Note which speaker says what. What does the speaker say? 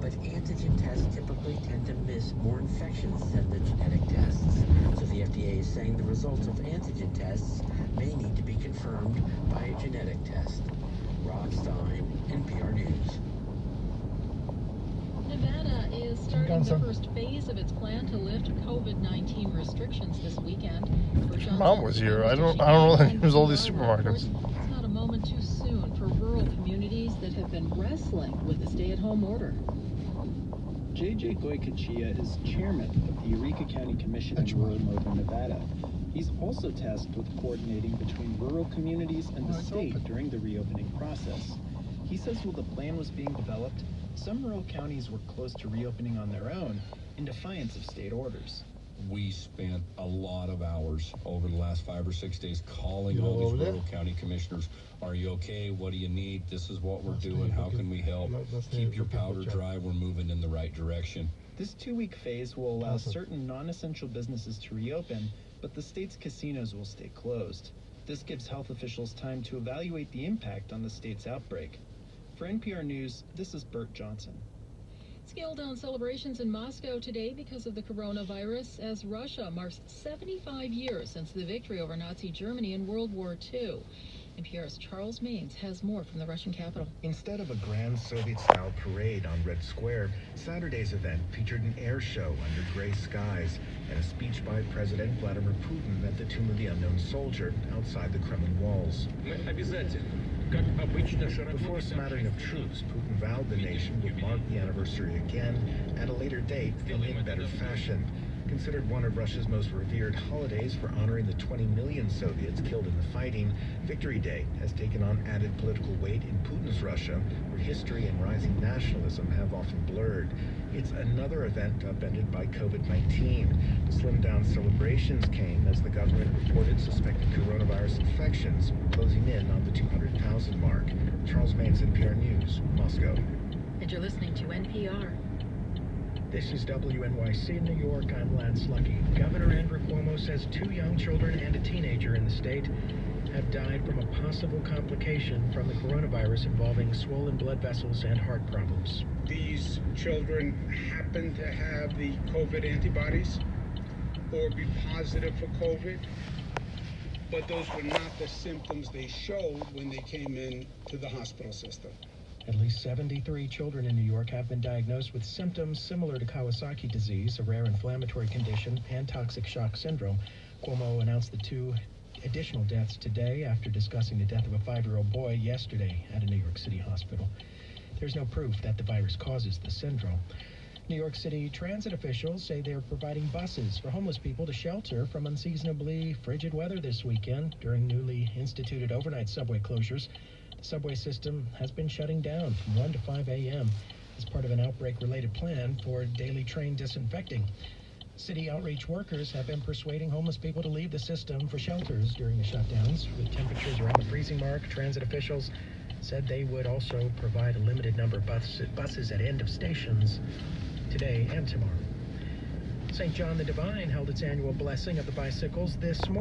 Speaker 1: but antigen tests typically tend to miss more infections than the genetic tests. So the FDA is saying the results of antigen tests may need to be confirmed by a genetic test. Rob Stein, NPR News.
Speaker 2: Nevada is starting the first phase of its plan to lift COVID-19 restrictions this weekend.
Speaker 3: Mom was here. I don't know that there's all these supermarkets.
Speaker 2: It's not a moment too soon for rural communities that have been wrestling with the stay-at-home order.
Speaker 4: J.J. Goycochea is chairman of the Eureka County Commission in rural northern Nevada. He's also tasked with coordinating between rural communities and the state during the reopening process. He says while the plan was being developed, some rural counties were close to reopening on their own in defiance of state orders.
Speaker 5: We spent a lot of hours over the last 5 or 6 days calling all these rural county commissioners. Are you okay? What do you need? This is what we're doing. How can we help? Keep your powder dry. We're moving in the right direction.
Speaker 4: This 2-week phase will allow certain non-essential businesses to reopen, but the state's casinos will stay closed. This gives health officials time to evaluate the impact on the state's outbreak. For NPR News, this is Bert Johnson.
Speaker 2: Scaled down celebrations in Moscow today because of the coronavirus as Russia marks 75 years since the victory over Nazi Germany in World War II. NPR's Charles Maines has more from the Russian capital.
Speaker 6: Instead of a grand Soviet-style parade on Red Square, Saturday's event featured an air show under gray skies and a speech by President Vladimir Putin at the Tomb of the Unknown Soldier outside the Kremlin walls. Before a smattering of troops, Putin vowed the nation would mark the anniversary again at a later date and in better fashion. Considered one of Russia's most revered holidays for honoring the 20 million Soviets killed in the fighting, Victory Day has taken on added political weight in Putin's Russia, where history and rising nationalism have often blurred. It's another event upended by COVID-19. The slimmed-down celebrations came as the government reported suspected coronavirus infections, closing in on the 200,000 mark. Charles Maines, NPR News, Moscow.
Speaker 2: And you're listening to NPR.
Speaker 7: This is WNYC in New York. I'm Lance Lucky. Governor Andrew Cuomo says 2 young children and a teenager in the state have died from a possible complication from the coronavirus involving swollen blood vessels and heart problems.
Speaker 8: These children happen to have the COVID antibodies or be positive for COVID, but those were not the symptoms they showed when they came in to the hospital system.
Speaker 7: At least 73 children in New York have been diagnosed with symptoms similar to Kawasaki disease, a rare inflammatory condition, and toxic shock syndrome. Cuomo announced the 2 additional deaths today after discussing the death of a 5-year-old boy yesterday at a New York City hospital. There's no proof that the virus causes the syndrome. New York City transit officials say they're providing buses for homeless people to shelter from unseasonably frigid weather this weekend during newly instituted overnight subway closures. The subway system has been shutting down from 1 to 5 a.m. as part of an outbreak-related plan for daily train disinfecting. City outreach workers have been persuading homeless people to leave the system for shelters during the shutdowns. With temperatures around the freezing mark, transit officials said they would also provide a limited number of buses at end of stations today and tomorrow. St. John the Divine held its annual blessing of the bicycles this morning.